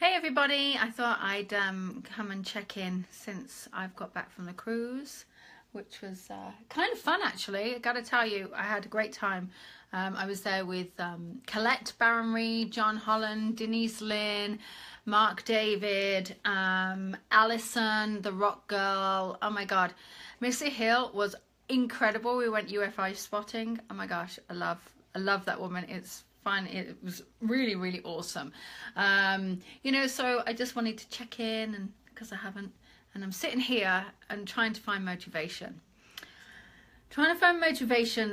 Hey everybody, I thought I'd come and check in since I've got back from the cruise, which was kind of fun actually. I gotta tell you, I had a great time. I was there with Colette Barron-Reed, John Holland, Denise Lynn, Mark David, Alison, the Rock Girl. Oh my god, Missy Hill was incredible. We went UFO spotting. Oh my gosh, I love that woman. It's fun. It was really awesome. You know, so I just wanted to check in, and because I haven't, and I'm sitting here and trying to find motivation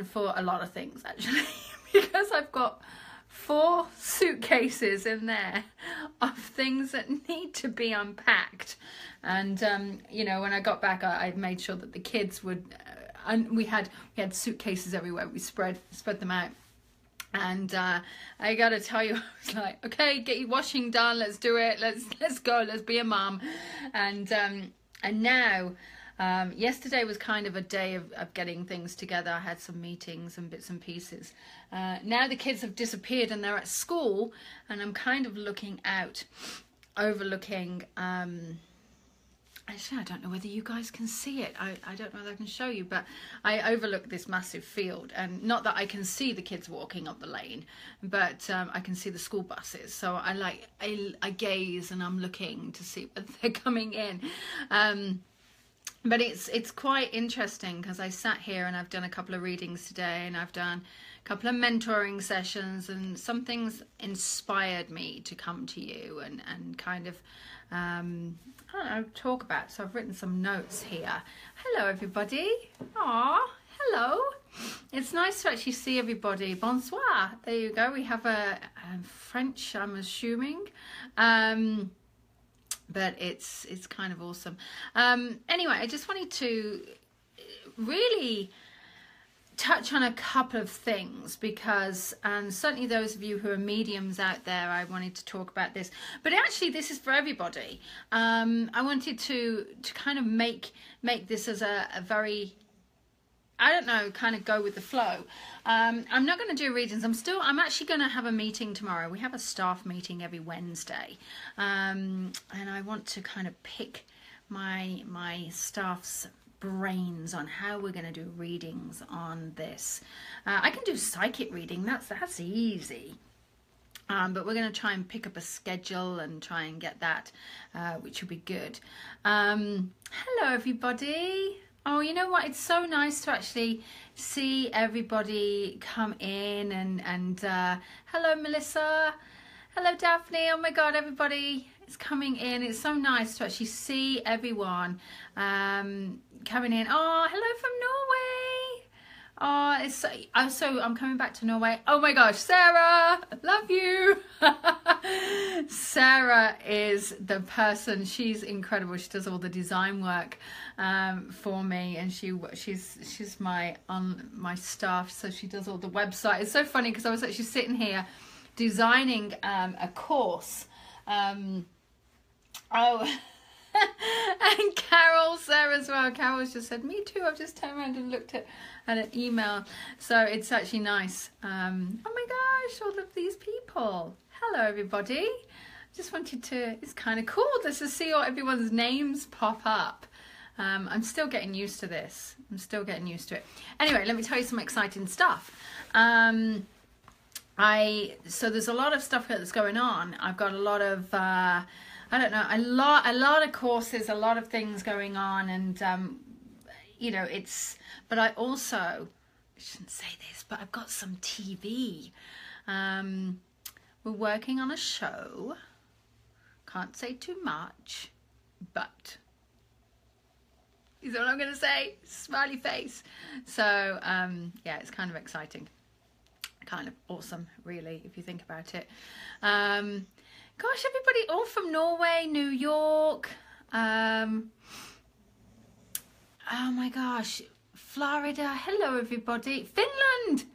for a lot of things actually because I've got 4 suitcases in there of things that need to be unpacked. And you know, when I got back, I made sure that the kids would we had suitcases everywhere. We spread them out. And I gotta tell you, I was like, okay, get your washing done, let's do it, let's go, let's be a mum. And now yesterday was kind of a day of getting things together. I had some meetings and bits and pieces. Now the kids have disappeared and they're at school, and I'm kind of looking out, overlooking actually, I don't know whether you guys can see it. I don't know whether I can show you, but I overlook this massive field, and not that I can see the kids walking up the lane, but I can see the school buses. So I gaze and I'm looking to see whether they're coming in. But it's quite interesting because I sat here and I've done a couple of readings today, and I've done a couple of mentoring sessions, and some things inspired me to come to you and kind of I don't know, talk about. So I've written some notes here. Hello everybody. Aw, hello. It's nice to actually see everybody. Bonsoir. There you go. We have a French, I'm assuming. But it's kind of awesome. Anyway, I just wanted to really touch on a couple of things because certainly those of you who are mediums out there, I wanted to talk about this, but actually this is for everybody. I wanted to kind of make this as a very, I don't know, kind of go with the flow. I'm not going to do readings. I'm actually going to have a meeting tomorrow. We have a staff meeting every Wednesday, and I want to kind of pick my staff's brains on how we're going to do readings on this. I can do psychic reading. That's easy. But we're going to try and pick up a schedule and try and get that, which will be good. Hello everybody. Oh, you know what? It's so nice to actually see everybody come in and hello Melissa. Hello Daphne. Oh my God, everybody is coming in. It's so nice to actually see everyone coming in. Oh, hello from Norway. Oh, so I'm coming back to Norway. Oh my gosh, Sarah, love you. Sarah is the person. She's incredible. She does all the design work for me, and she's on my staff, so she does all the website. It's so funny because I was actually sitting here designing a course. And Carol, Sarah as well. Carol's just said, me too. I've just turned around and looked at an email. So it's actually nice. Oh my gosh, all of these people. Hello, everybody. Just wanted to, it's kind of cool just to see all everyone's names pop up. I'm still getting used to this. I'm still getting used to it. Anyway, let me tell you some exciting stuff. So there's a lot of stuff that's going on. I've got a lot of I don't know, a lot of courses, a lot of things going on, and you know, but I also, I shouldn't say this, but I've got some TV. We're working on a show. Can't say too much, but is all I'm going to say. Smiley face. So yeah, it's kind of exciting, kind of awesome, really, if you think about it. Gosh, everybody all from Norway, New York, oh my gosh, Florida, hello everybody, Finland,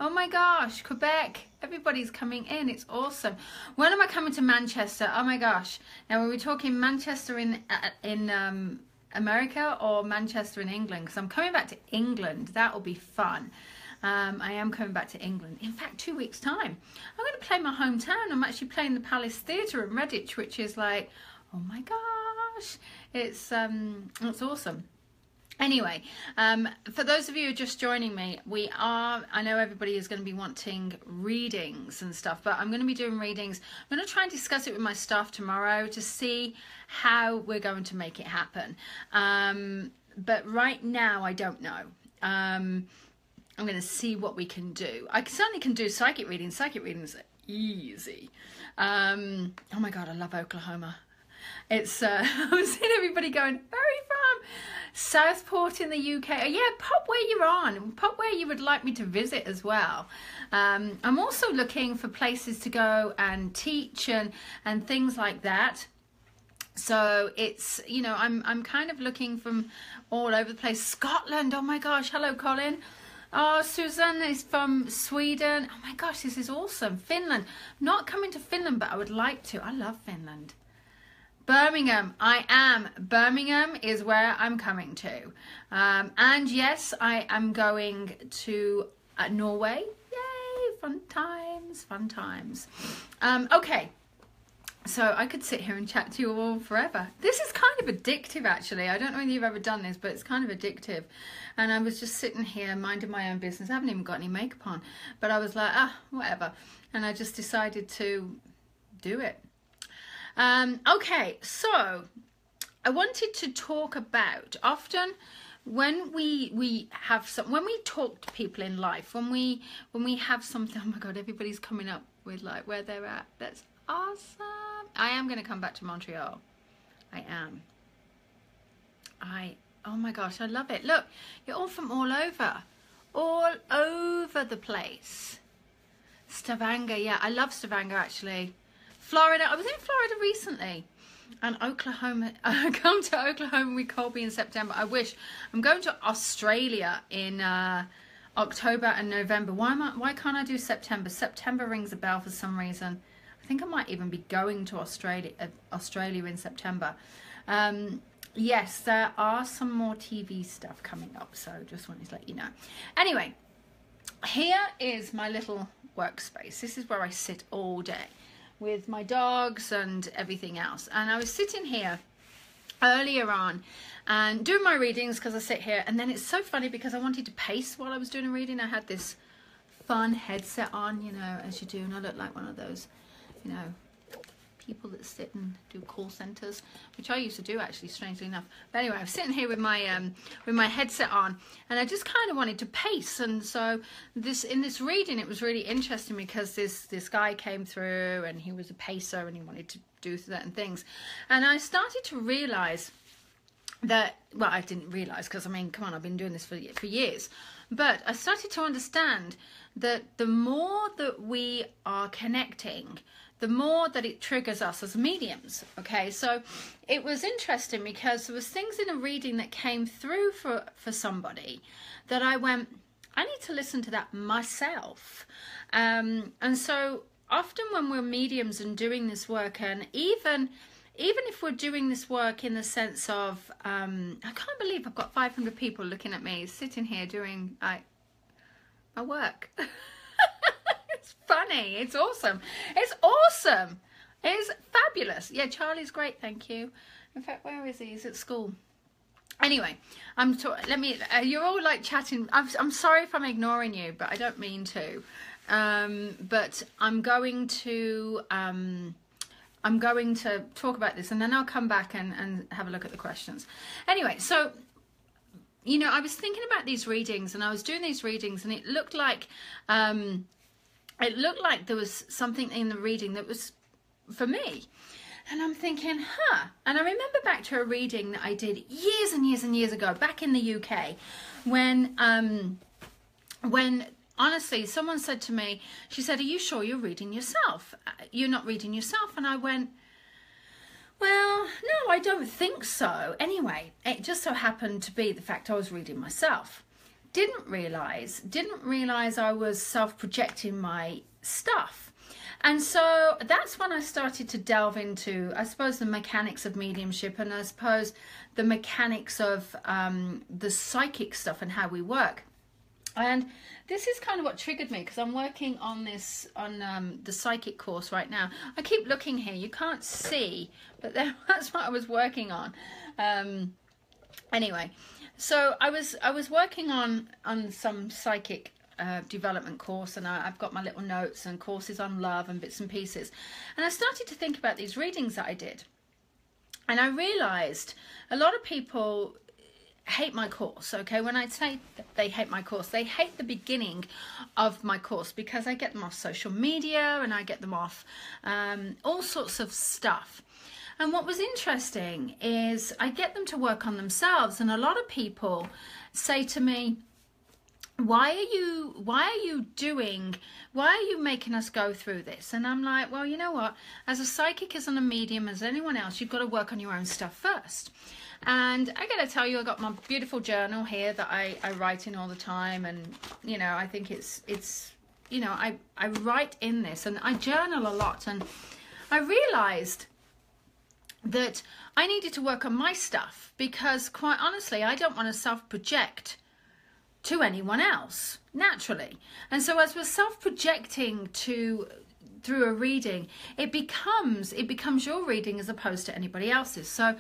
oh my gosh, Quebec, everybody's coming in, it's awesome. When am I coming to Manchester? Oh my gosh. Now, were we talking Manchester in America or Manchester in England? Because I'm coming back to England, that will be fun. I am coming back to England. In fact, 2 weeks' time. I'm going to play my hometown. I'm actually playing the Palace Theatre in Redditch, which is like, oh my gosh, it's awesome. Anyway, for those of you who are just joining me, I know everybody is going to be wanting readings and stuff, but I'm going to be doing readings. I'm going to try and discuss it with my staff tomorrow to see how we're going to make it happen. But right now, I don't know. I'm going to see what we can do. I certainly can do psychic readings. Psychic readings are easy. Oh my God, I love Oklahoma. It's I'm seeing everybody going, where are you from? Southport in the UK. Oh, yeah, pop where you're on. Pop where you would like me to visit as well. I'm also looking for places to go and teach and things like that. So it's, you know, I'm kind of looking from all over the place. Scotland, oh my gosh, hello Colin. Oh, Susan is from Sweden. Oh my gosh, this is awesome. Finland. Not coming to Finland, but I would like to. I love Finland. Birmingham, I am. Birmingham is where I'm coming to. And yes, I am going to Norway. Yay, fun times, fun times. Okay, so I could sit here and chat to you all forever. This is kind of addictive, actually. I don't know if you've ever done this, but it's kind of addictive. And I was just sitting here minding my own business. I haven't even got any makeup on, but I was like, whatever. And I just decided to do it. Okay, so I wanted to talk about often when we have some, when we talk to people in life, when we have something. Oh my God, everybody's coming up with like where they're at. That's awesome. I am going to come back to Montreal. I am. Oh my gosh, I love it. Look, you're all from all over the place. Stavanger, yeah, I love Stavanger actually. Florida, I was in Florida recently, and Oklahoma. I come to Oklahoma with Colby in September. I wish. I'm going to Australia in October and November. Why can't I do September? September rings a bell for some reason. I think I might even be going to Australia in September. Yes, there are some more TV stuff coming up, so just wanted to let you know. Anyway, here is my little workspace. This is where I sit all day with my dogs and everything else. And I was sitting here earlier on and doing my readings because I sit here, and then it's so funny because I wanted to pace while I was doing a reading. I had this fun headset on, you know, as you do, and I look like one of those, you know, people that sit and do call centers, which I used to do actually, strangely enough. But anyway, I was sitting here with my headset on, and I just kind of wanted to pace. And so in this reading, it was really interesting because this guy came through, and he was a pacer, and he wanted to do certain things. And I started to realize that, well, I didn't realize because, I mean, come on, I've been doing this for years. But I started to understand that the more that we are connecting, the more that it triggers us as mediums. Okay, so it was interesting because there was things in a reading that came through for somebody that I went, I need to listen to that myself. And so often when we're mediums and doing this work, and even if we're doing this work in the sense of, I can't believe I've got 500 people looking at me sitting here doing my work. It's funny. It's awesome. It's awesome. It's fabulous. Yeah, Charlie's great. Thank you. In fact, where is he? He's at school. Anyway, you're all like chatting. I'm sorry if I'm ignoring you, but I don't mean to. But I'm going to talk about this, and then I'll come back and have a look at the questions. Anyway, so, you know, I was thinking about these readings, and I was doing these readings, and it looked like there was something in the reading that was for me. And I'm thinking, and I remember back to a reading that I did years and years and years ago, back in the UK, when honestly, someone said to me, she said, are you sure you're reading yourself? You're not reading yourself? And I went, well, no, I don't think so. Anyway, it just so happened to be the fact I was reading myself. Didn't realize I was self-projecting my stuff. And so that's when I started to delve into, I suppose, the mechanics of mediumship, and I suppose the mechanics of the psychic stuff and how we work. And this is kind of what triggered me, because I'm working on this, on the psychic course right now. I keep looking here, you can't see, but that's what I was working on. Anyway, so I was working on some psychic development course, and I've got my little notes and courses on love and bits and pieces. And I started to think about these readings that I did. And I realized a lot of people hate my course. Okay, when I say they hate my course, they hate the beginning of my course, because I get them off social media and I get them off all sorts of stuff. And what was interesting is I get them to work on themselves, and a lot of people say to me, why are you making us go through this? And I'm like, well, you know what, as a psychic, as a medium, as anyone else, you've got to work on your own stuff first. And I gotta tell you, I got my beautiful journal here that I write in all the time, and you know, I think it's you know, I write in this, and I journal a lot, and I realized that I needed to work on my stuff, because quite honestly, I don't want to self-project to anyone else naturally. And so as we're self-projecting through a reading, it becomes your reading as opposed to anybody else's. So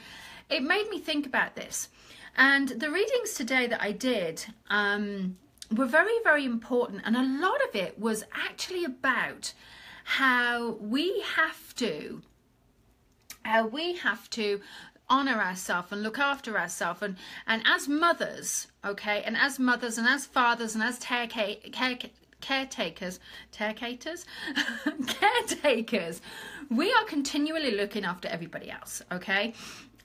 it made me think about this. And the readings today that I did were very, very important. And a lot of it was actually about how we have to honor ourselves and look after ourselves, and as mothers, okay, and as mothers and as fathers and as caretakers, we are continually looking after everybody else, okay?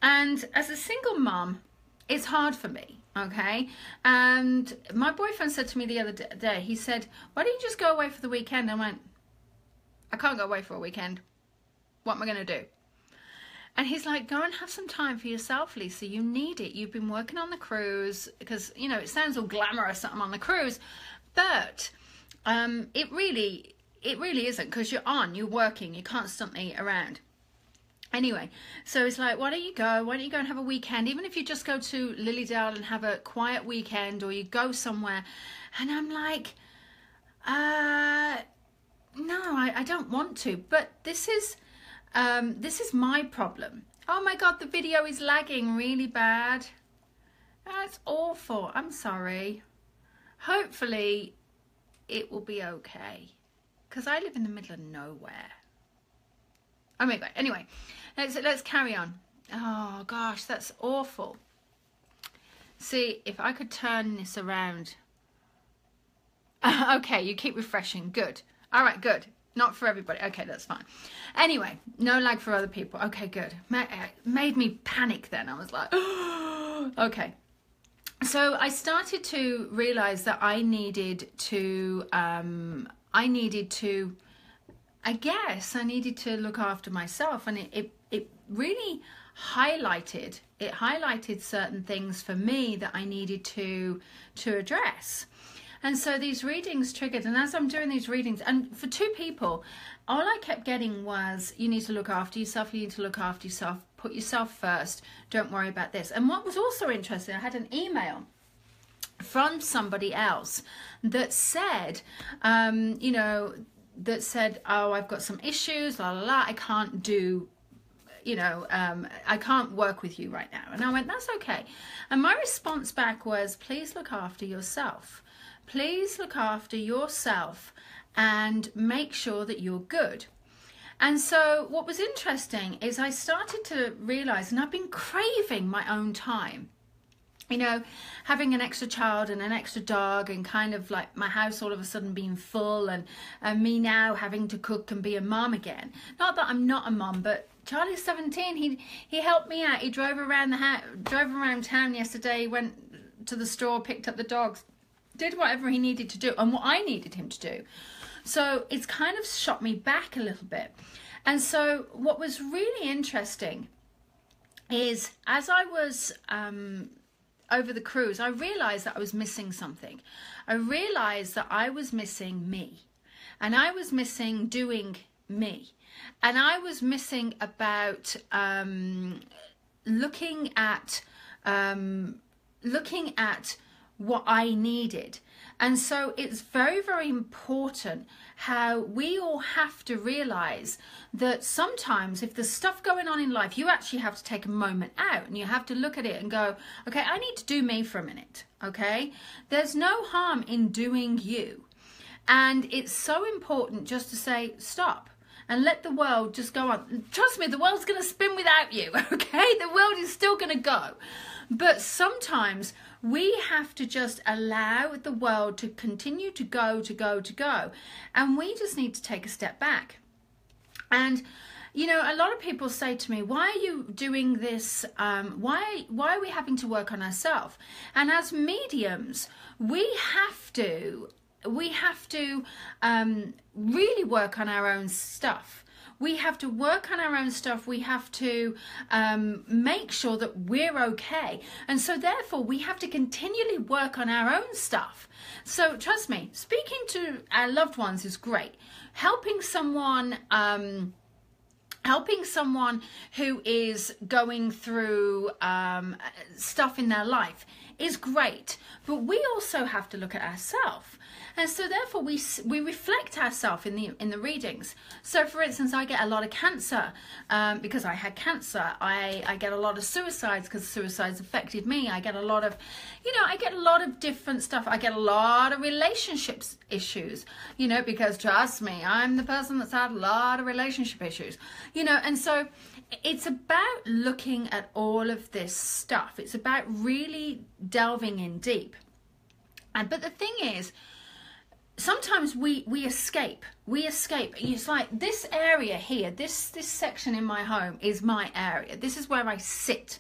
And as a single mom, it's hard for me, okay? And my boyfriend said to me the other day, he said, why don't you just go away for the weekend? I went, I can't go away for a weekend. What am I going to do? And he's like, go and have some time for yourself, Lisa. You need it. You've been working on the cruise, because, you know, it sounds all glamorous, something on the cruise, but it really isn't, because you're working, you're constantly around. Anyway, so it's like, why don't you go and have a weekend, even if you just go to Lilydale and have a quiet weekend, or you go somewhere. And I'm like, no, I don't want to, but this is my problem. Oh my God, the video is lagging really bad. That's awful. I'm sorry. Hopefully it will be okay, because I live in the middle of nowhere. Oh my God. Anyway, let's carry on. Oh gosh, that's awful. See, if I could turn this around. Okay, you keep refreshing. Good. All right, good. Not for everybody. Okay, that's fine. Anyway, no lag for other people. Okay, good. Made me panic then. I was like, oh, okay. So I started to realize that I needed to look after myself, and it really highlighted certain things for me that I needed to address. And so these readings triggered, and as I'm doing these readings, and for two people, all I kept getting was, you need to look after yourself, you need to look after yourself, put yourself first, don't worry about this. And what was also interesting, I had an email from somebody else that said, you know, oh, I've got some issues, la la la, I can't do, you know, I can't work with you right now. And I went, that's okay. And my response back was, please look after yourself. Please look after yourself and make sure that you're good. And so what was interesting is I started to realize, and I've been craving my own time. You know, having an extra child and an extra dog, and kind of like my house all of a sudden being full, and me now having to cook and be a mom again. Not that I'm not a mom, but Charlie's 17. He helped me out. He drove around drove around town yesterday, went to the store, picked up the dogs, did whatever he needed to do and what I needed him to do. So it's kind of shot me back a little bit. And so what was really interesting is, as I was over the cruise, I realized that I was missing something. I realized that I was missing me, and I was missing doing me, and I was missing about looking at what I needed. And so it's very, very important how we all have to realize that sometimes if there's stuff going on in life, you actually have to take a moment out and you have to look at it and go, okay, I need to do me for a minute. Okay. There's no harm in doing you. And it's so important just to say, stop. And let the world just go on. Trust me, the world's going to spin without you, okay? The world is still going to go. But sometimes we have to just allow the world to continue to go, to go, to go. And we just need to take a step back. And, you know, a lot of people say to me, why are you doing this? Why are we having to work on ourselves? And as mediums, we have to really work on our own stuff. We have to work on our own stuff. We have to make sure that we're okay. And so therefore, we have to continually work on our own stuff. So trust me, speaking to our loved ones is great. Helping someone who is going through stuff in their life is great. But we also have to look at ourselves. And so therefore we reflect ourselves in the readings. So for instance, I get a lot of cancer because I had cancer. I get a lot of suicides because suicides affected me. I get a lot of, you know, I get a lot of different stuff. I get a lot of relationships issues, you know, because trust me, I'm the person that's had a lot of relationship issues, you know. And so it's about looking at all of this stuff. It's about really delving in deep. But the thing is, sometimes we escape. It's like this area here, this section in my home is my area. This is where I sit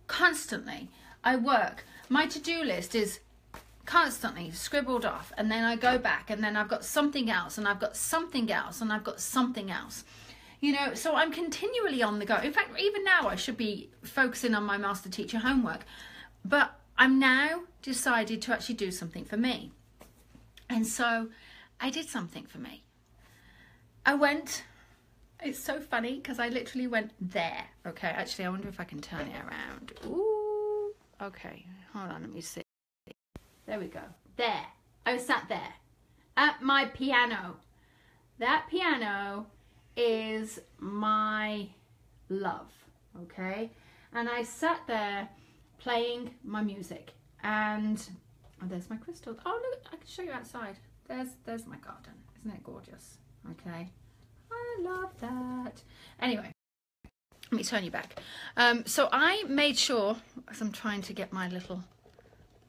constantly. I work. My to-do list is constantly scribbled off, and then I go back, and then I've got something else, and I've got something else, and I've got something else. You know, so I'm continually on the go. In fact, even now I should be focusing on my master teacher homework, but I'm now decided to actually do something for me. And so I did something for me. I went, it's so funny because I literally went there. Okay, actually, I wonder if I can turn it around. Ooh, okay, hold on, let me see. There we go. There. I sat there at my piano. That piano is my love, okay? And I sat there playing my music, and oh, there's my crystals. Oh, look, I can show you outside. There's my garden. Isn't it gorgeous? Okay. I love that. Anyway, let me turn you back. So I made sure, as I'm trying to get my little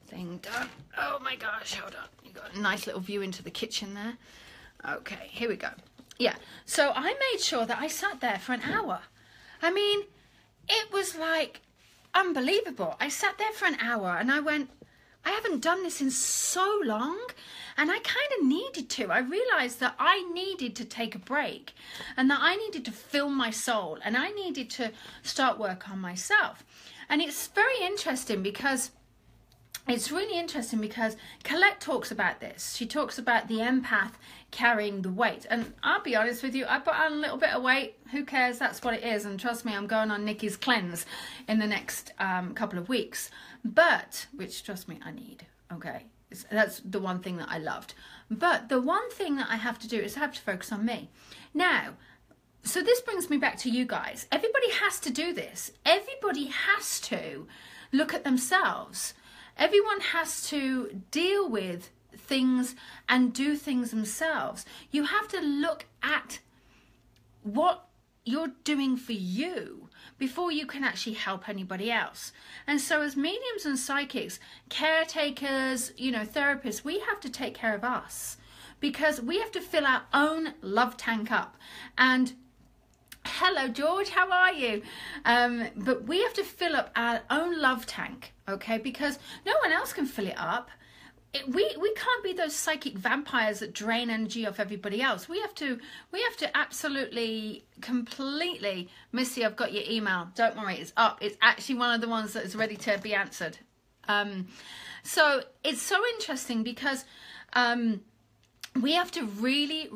thing done. Oh my gosh, hold on. You got a nice little view into the kitchen there. Okay, here we go. Yeah, so I made sure that I sat there for an hour. I mean, it was like unbelievable. I sat there for an hour and I went, I haven't done this in so long, and I kind of needed to. I realized that I needed to take a break and that I needed to fill my soul and I needed to start work on myself. And it's very interesting because Colette talks about this. She talks about the empath carrying the weight. And I'll be honest with you, I put on a little bit of weight. Who cares? That's what it is. And trust me, I'm going on Nikki's cleanse in the next couple of weeks. But, which trust me, I need. Okay. That's the one thing that I loved. But the one thing that I have to do is I have to focus on me. Now, so this brings me back to you guys. Everybody has to do this. Everybody has to look at themselves. Everyone has to deal with things and do things themselves. You have to look at what you're doing for you before you can actually help anybody else. And so as mediums and psychics, caretakers, you know, therapists, we have to take care of us because we have to fill our own love tank up. And hello, George, how are you? But we have to fill up our own love tank, okay? Because no one else can fill it up. We can't be those psychic vampires that drain energy off everybody else. We have to absolutely, completely. Missy, I've got your email. Don't worry, it's up. It's actually one of the ones that is ready to be answered. So it's so interesting because we have to really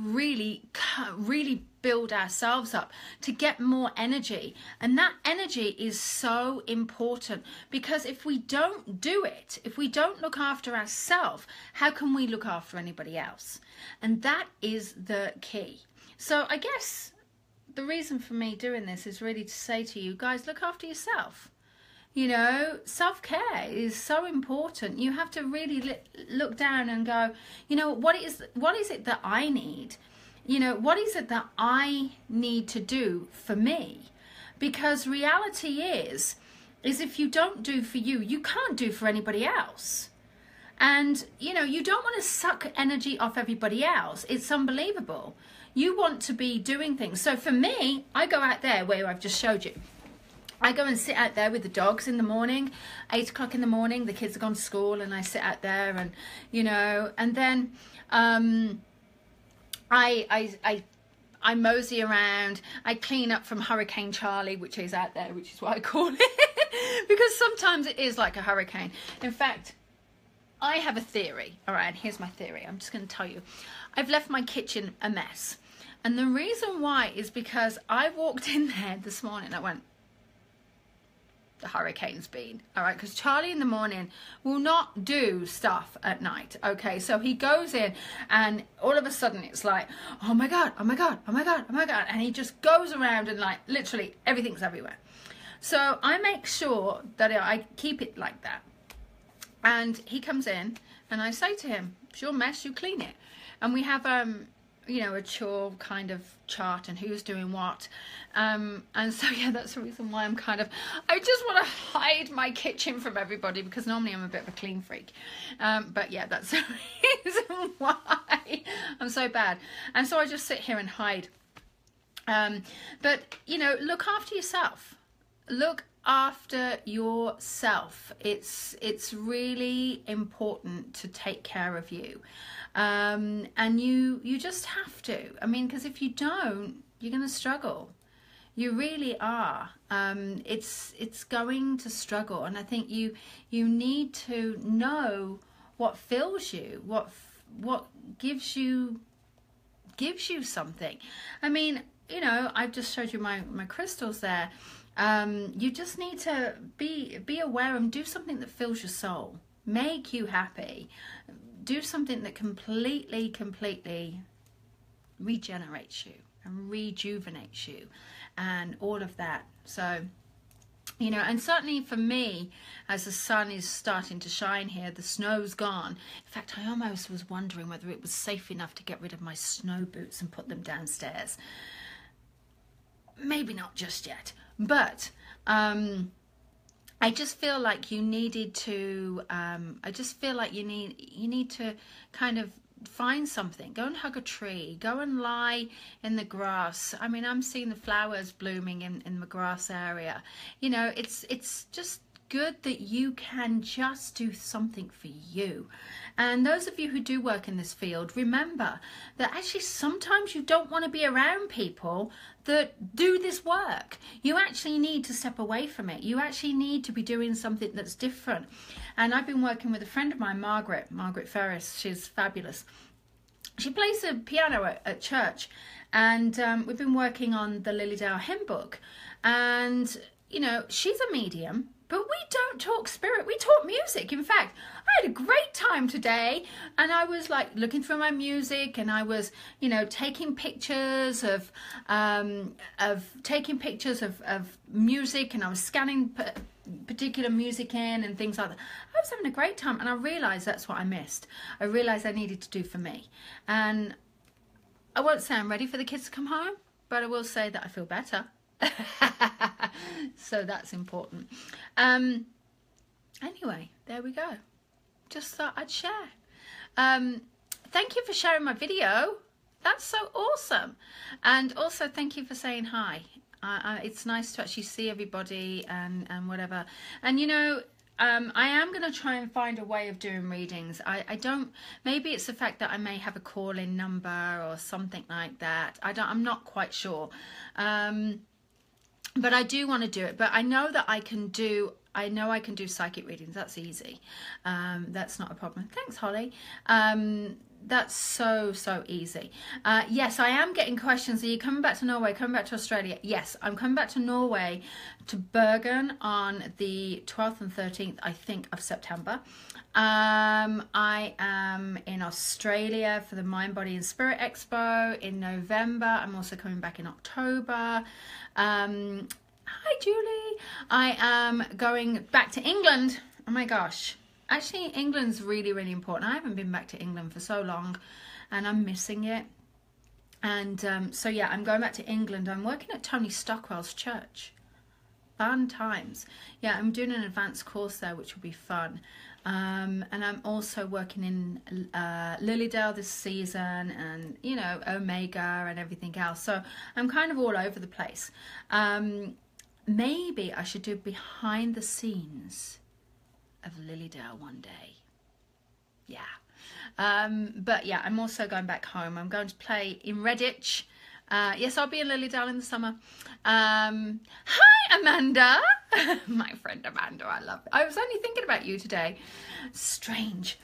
build ourselves up, to get more energy. And that energy is so important, because if we don't do it, if we don't look after ourselves, how can we look after anybody else? And that is the key. So I guess the reason for me doing this is really to say to you guys, look after yourself. You know, self-care is so important. You have to really look down and go, you know, what is it that I need? You know, what is it that I need to do for me? Because reality is if you don't do for you, you can't do for anybody else. And, you know, you don't want to suck energy off everybody else. It's unbelievable. You want to be doing things. So for me, I go out there where I've just showed you. I go and sit out there with the dogs in the morning, 8 o'clock in the morning, the kids have gone to school, and I sit out there and, you know, and then I mosey around, I clean up from Hurricane Charlie, which is out there, which is what I call it, because sometimes it is like a hurricane. In fact, I have a theory, all right, here's my theory, I'm just going to tell you. I've left my kitchen a mess, and the reason why is because I walked in there this morning, I went, the hurricane's been, all right, because Charlie in the morning will not do stuff at night, okay? So he goes in and all of a sudden it's like, oh my God, oh my God, oh my God, oh my God, and he just goes around and like literally everything's everywhere. So I make sure that I keep it like that. And he comes in and I say to him, it's your mess, you clean it. And we have you know, a chore kind of chart and who's doing what, and so yeah, that's the reason why I'm kind of, I just want to hide my kitchen from everybody, because normally I'm a bit of a clean freak, but yeah, that's the reason why I'm so bad. And so I just sit here and hide, but you know, look after yourself. Look after yourself. It's really important to take care of you. And you just have to. I mean, because if you don't, you're going to struggle. You really are. It's going to struggle, and I think you need to know what fills you, what gives you something. I mean, you know, I've just showed you my crystals there. You just need to be aware and do something that fills your soul, make you happy. Do something that completely regenerates you and rejuvenates you and all of that. So, you know, and certainly for me, as the sun is starting to shine here, the snow's gone. In fact, I almost was wondering whether it was safe enough to get rid of my snow boots and put them downstairs. Maybe not just yet, but I just feel like you needed to, I just feel like you need to kind of find something. Go and hug a tree. Go and lie in the grass. I mean, I'm seeing the flowers blooming in the grass area. You know, it's just good that you can just do something for you. And those of you who do work in this field, remember that actually sometimes you don't want to be around people that do this work. You actually need to step away from it. You actually need to be doing something that's different. And I've been working with a friend of mine, Margaret Ferris. She's fabulous. She plays the piano at church, and we've been working on the Lilydale hymn book. And, you know, she's a medium, but we don't talk spirit, we talk music. In fact, I had a great time today, and I was like looking through my music, and I was, you know, taking pictures of music, and I was scanning particular music in and things like that. I was having a great time, and I realized that's what I missed. I realized I needed to do for me. And I won't say I'm ready for the kids to come home, but I will say that I feel better. So that's important. Anyway, there we go. Just thought I'd share. Thank you for sharing my video. That's so awesome. And also thank you for saying hi. It's nice to actually see everybody and whatever. And you know, I am going to try and find a way of doing readings. I don't, maybe it's the fact that I may have a call-in number or something like that. I'm not quite sure. But I do want to do it. But I know that I can do psychic readings. That's easy. That's not a problem. Thanks, Holly. That's so easy. Yes, I am getting questions. Are you coming back to Norway, coming back to Australia? Yes, I'm coming back to Norway, to Bergen on the 12th and 13th, I think, of September. I am in Australia for the Mind, Body and Spirit Expo in November. I'm also coming back in October. Hi, Julie. I am going back to England. Oh my gosh. Actually, England's really important. I haven't been back to England for so long and I'm missing it. And so yeah, I'm going back to England. I'm working at Tony Stockwell's church. Fun times. Yeah, I'm doing an advanced course there, which will be fun. And I'm also working in Lilydale this season, and you know, Omega and everything else. So I'm kind of all over the place. Maybe I should do behind the scenes of Lilydale one day. Yeah. But yeah, I'm also going back home. I'm going to play in Redditch. Yes, I'll be in Lilydale in the summer. Hi, Amanda. My friend Amanda, I love it. I was only thinking about you today. Strange.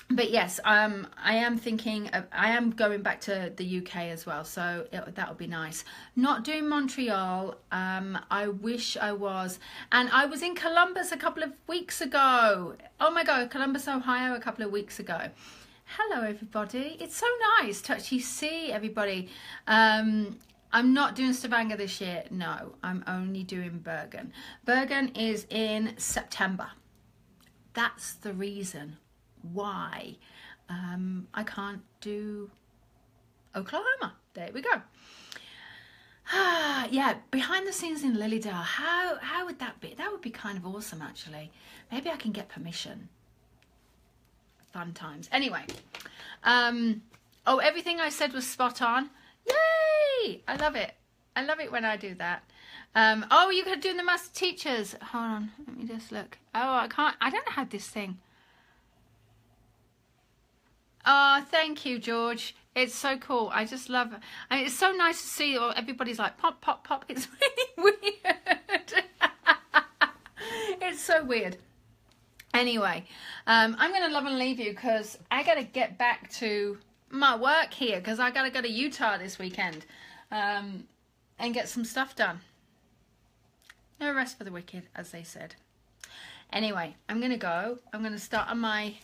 But yes, I am thinking of, I am going back to the UK as well, so that would be nice. Not doing Montreal. I wish I was. And I was in Columbus a couple of weeks ago. Oh my God, Columbus, Ohio a couple of weeks ago. Hello, everybody. It's so nice to actually see everybody. I'm not doing Stavanger this year. No, I'm only doing Bergen. Bergen is in September. That's the reason why I can't do Oklahoma. There we go. Yeah, behind the scenes in Lilydale. How would that be? That would be kind of awesome, actually. Maybe I can get permission. Fun times. Anyway, oh, everything I said was spot on. Yay! I love it. I love it when I do that. Oh, you could do the master teachers. Hold on, let me just look. Oh, I can't. I don't have this thing. Oh, thank you, George. It's so cool. I just love it. I mean, it's so nice to see everybody's like pop, pop, pop. It's really weird. It's so weird. Anyway, I'm going to love and leave you because I got to get back to my work here because I got to go to Utah this weekend and get some stuff done. No rest for the wicked, as they said. Anyway, I'm going to go. I'm going to start on my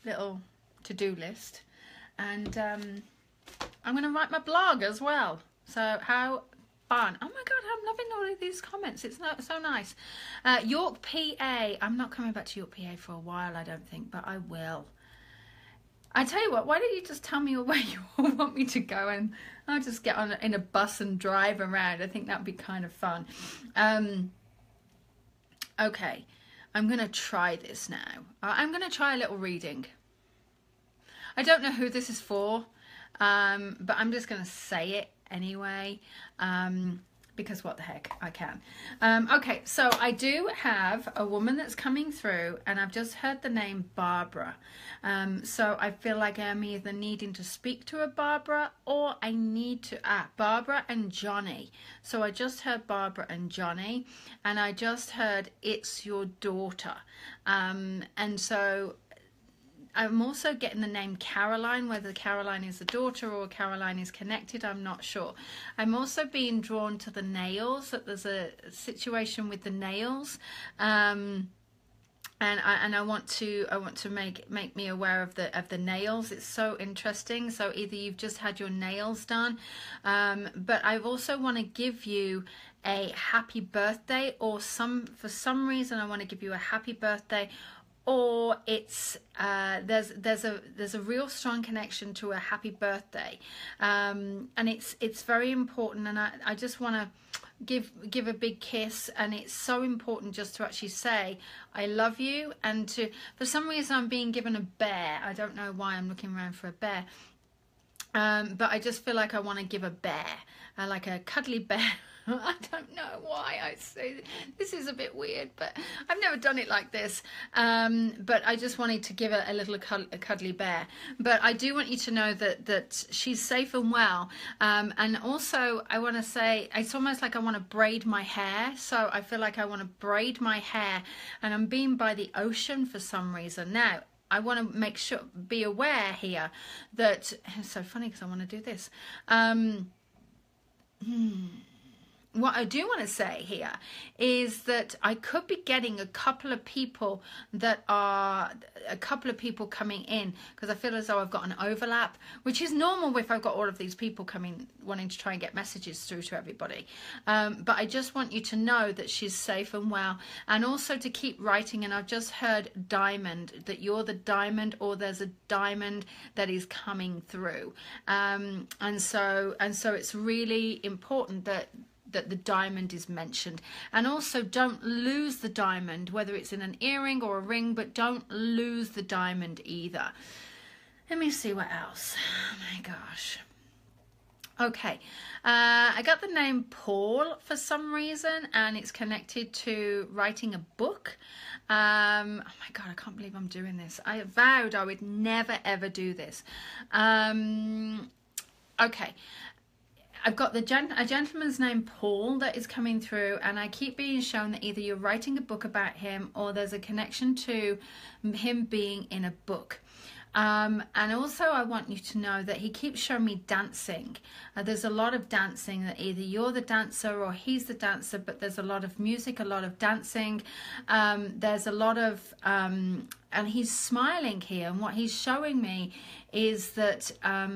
little to-do list, and I'm going to write my blog as well. So how fun. Oh my God, I'm loving all of these comments. It's so nice. York, PA. I'm not coming back to York, PA for a while, I don't think, but I will. I tell you what, why don't you just tell me where you want me to go, and I'll just get on in a bus and drive around. I think that would be kind of fun. Okay, I'm going to try this now. I'm going to try a little reading. I don't know who this is for, but I'm just going to say it anyway, because what the heck, I can. Okay, so I do have a woman that's coming through, and I've just heard the name Barbara. So I feel like I'm either needing to speak to a Barbara, or I need to, Barbara and Johnny. So I just heard Barbara and Johnny, and I just heard it's your daughter. And so I'm also getting the name Caroline, whether Caroline is the daughter or Caroline is connected, I'm not sure. I'm also being drawn to the nails, that there's a situation with the nails. And I want to make me aware of the nails. It's so interesting. So either you've just had your nails done, but I also want to give you a happy birthday, or for some reason I want to give you a happy birthday, or it's there's a real strong connection to a happy birthday, and it's very important, and I just want to give a big kiss, and it's so important just to actually say I love you. And for some reason I'm being given a bear. I don't know why I'm looking around for a bear, but I just feel like I want to give a bear, like a cuddly bear. I don't know why I say this is a bit weird, but I've never done it like this. But I just wanted to give a little cuddly bear. But I do want you to know that she's safe and well. And also I want to say, it's almost like I want to braid my hair. So I feel like I want to braid my hair, and I'm being by the ocean for some reason. Now, I want to make sure, be aware here that, it's so funny because I want to do this. What I do want to say here is that I could be getting a couple of people coming in, because I feel as though I've got an overlap, which is normal if I've got all of these people coming, wanting to try and get messages through to everybody. But I just want you to know that she's safe and well, and also to keep writing. And I've just heard diamond, that you're the diamond, or there's a diamond that is coming through. And so it's really important that the diamond is mentioned. And also, don't lose the diamond, whether it's in an earring or a ring, but don't lose the diamond either. Let me see what else. Oh my gosh. Okay, I got the name Paul for some reason, and it's connected to writing a book. Oh my God, I can't believe I'm doing this. I vowed I would never ever do this. Okay. I've got a gentleman's name Paul that is coming through, and I keep being shown that either you're writing a book about him, or there's a connection to him being in a book. And also I want you to know that he keeps showing me dancing. There's a lot of dancing, that either you're the dancer or he's the dancer, but there's a lot of music, a lot of dancing. There's a lot of, and he's smiling here. And what he's showing me is that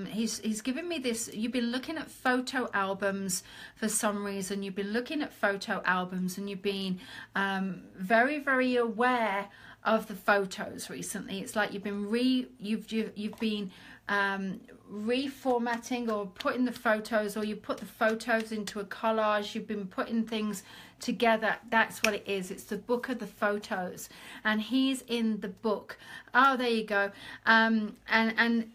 he's giving me this. You've been looking at photo albums for some reason. You've been looking at photo albums, and you've been very, very aware of the photos recently. It's like you've been reformatting or putting the photos, or you put the photos into a collage. You've been putting things together. That's what it is. It's the book of the photos, and he's in the book. Oh, there you go. And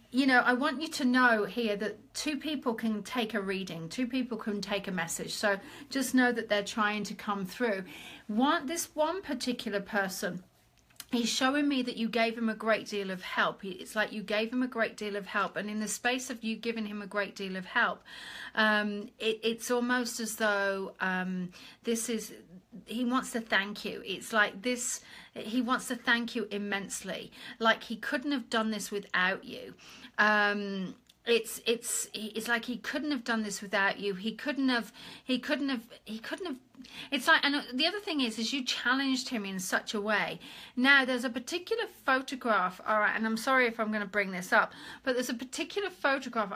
you know, I want you to know here that two people can take a reading, two people can take a message. So just know that they're trying to come through. This one particular person, he's showing me that you gave him a great deal of help. It's like you gave him a great deal of help. And in the space of you giving him a great deal of help, it's almost as though he wants to thank you. It's like this, he wants to thank you immensely. Like he couldn't have done this without you. It's like he couldn't have done this without you. He couldn't have. It's like, and the other thing is you challenged him in such a way. Now there's a particular photograph. All right, and I'm sorry if I'm going to bring this up, but there's a particular photograph.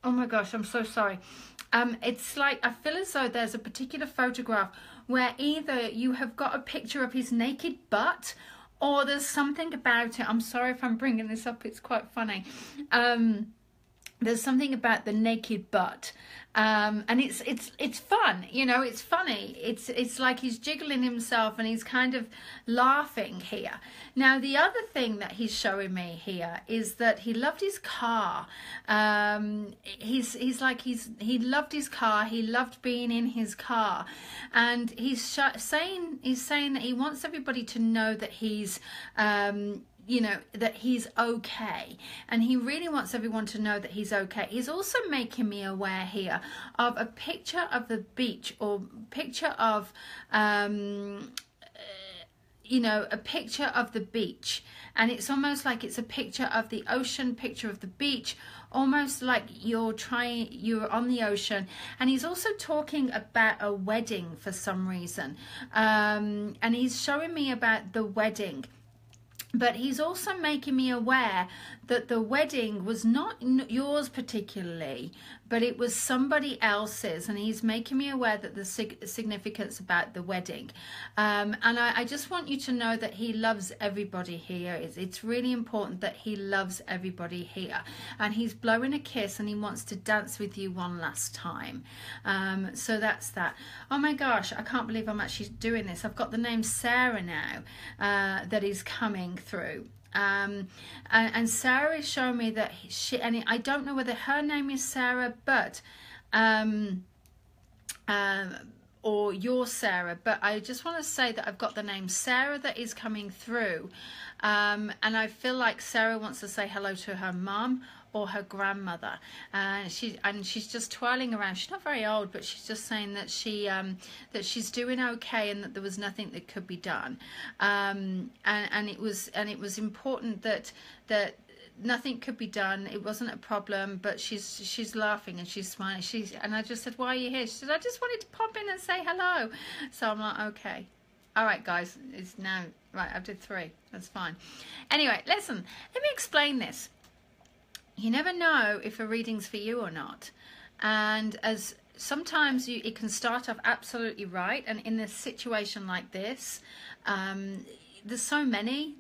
Oh my gosh, I'm so sorry. It's like I feel as though there's a particular photograph where either you have got a picture of his naked butt, or there's something about it. I'm sorry if I'm bringing this up. It's quite funny. There's something about the naked butt, and it's fun. You know, it's funny. It's like he's jiggling himself and he's kind of laughing here. Now the other thing that he's showing me here is that he loved his car. He loved his car. He loved being in his car, and he's saying that he wants everybody to know that he's you know, that he's okay, and he really wants everyone to know that he's okay. He's also making me aware here of a picture of the beach, or picture of you know, a picture of the beach, and it's almost like it's a picture of the ocean, picture of the beach, almost like you're on the ocean. And he's also talking about a wedding for some reason, and he's showing me about the wedding. But he's also making me aware that the wedding was not yours particularly, but it was somebody else's. And he's making me aware that the significance about the wedding. And I just want you to know that he loves everybody here. It's really important that he loves everybody here. And he's blowing a kiss, and he wants to dance with you one last time. So that's that. Oh my gosh, I can't believe I'm actually doing this. I've got the name Sarah now that is coming through. And Sarah is showing me that and I don't know whether her name is Sarah, but or you're Sarah, but I just want to say that I've got the name Sarah that is coming through, and I feel like Sarah wants to say hello to her mum, or her grandmother, and she's just twirling around. She's not very old, but she's just saying that she's doing okay and that there was nothing that could be done, and it was important that nothing could be done. It wasn't a problem, but she's laughing and she's smiling. And I just said, why are you here? She said, I just wanted to pop in and say hello. So I'm like, okay, all right, guys, it's now right. I did 3. That's fine. Anyway, listen, let me explain this. You never know if a reading's for you or not, and as sometimes it can start off absolutely right, and in a situation like this, there's so many,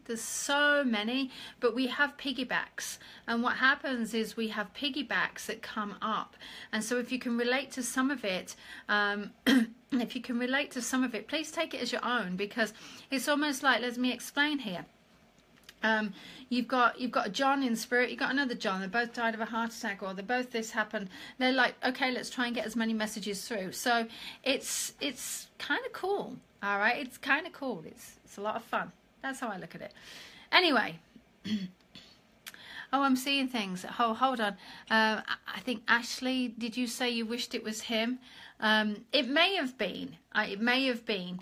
but we have piggybacks, and what happens is we have piggybacks that come up, and so if you can relate to some of it, please take it as your own, because it's almost like, let me explain here. You've got a John in spirit, you've got another John, they both died of a heart attack, or they both this happened. They're like, okay, let's try and get as many messages through. So it's kind of cool. All right, it's kind of cool. It's a lot of fun. That's how I look at it. Anyway, oh, I'm seeing things. Oh, hold on. I think Ashley, did you say you wished it was him? It may have been. It may have been.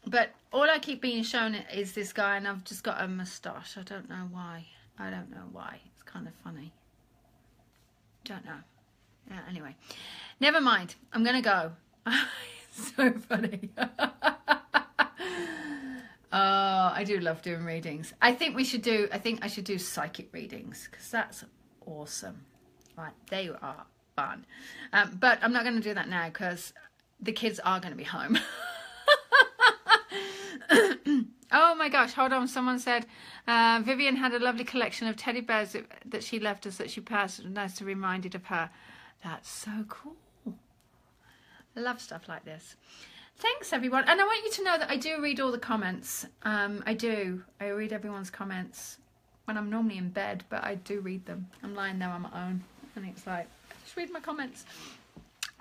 But all I keep being shown is this guy, and I've just got a moustache. I don't know why. I don't know why. It's kind of funny. Don't know. Yeah, anyway, never mind. I'm gonna go. So funny. Oh, I do love doing readings. I think I should do psychic readings, because that's awesome. Right, they are fun. But I'm not going to do that now because the kids are going to be home. Oh my gosh, hold on. Someone said Vivian had a lovely collection of teddy bears that she left us, that she passed. Nice to be reminded of her. That's so cool. I love stuff like this. Thanks, everyone. And I want you to know that I do read all the comments. I do. I read everyone's comments when I'm normally in bed, but I do read them. I'm lying there on my own, and it's like, just read my comments.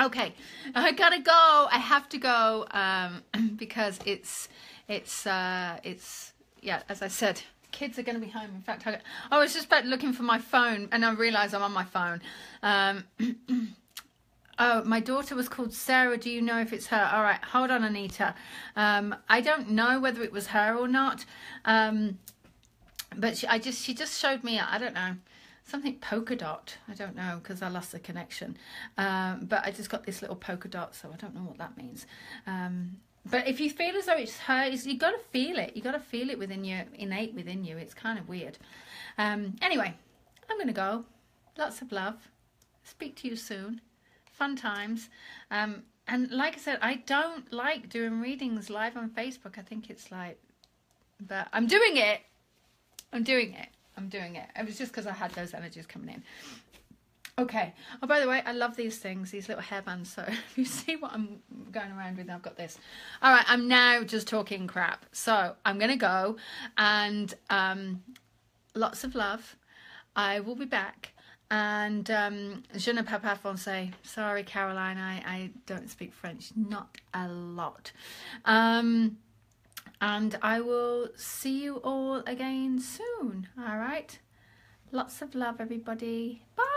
Okay, I gotta go. I have to go because it's yeah, as I said, kids are going to be home. In fact, I was just about looking for my phone, and I realised I'm on my phone. Oh, my daughter was called Sarah. Do you know if it's her? All right, hold on, Anita. I don't know whether it was her or not. But she just showed me, I don't know, something polka dot. I don't know, because I lost the connection. But I just got this little polka dot, so I don't know what that means. But if you feel as though it's her, you got to feel it. You got to feel it within you, innate within you. It's kind of weird. Anyway, I'm going to go. Lots of love. Speak to you soon. Fun times. And like I said, I don't like doing readings live on Facebook. I think it's like, but I'm doing it. I'm doing it. It was just because I had those energies coming in. Okay. Oh, by the way, I love these things, these little hairbands. So if you see what I'm going around with, I've got this. All right. I'm now just talking crap. So I'm going to go, and lots of love. I will be back. And je ne peux pas français. Sorry, Caroline, I don't speak French, not a lot. And I will see you all again soon. All right. Lots of love, everybody. Bye.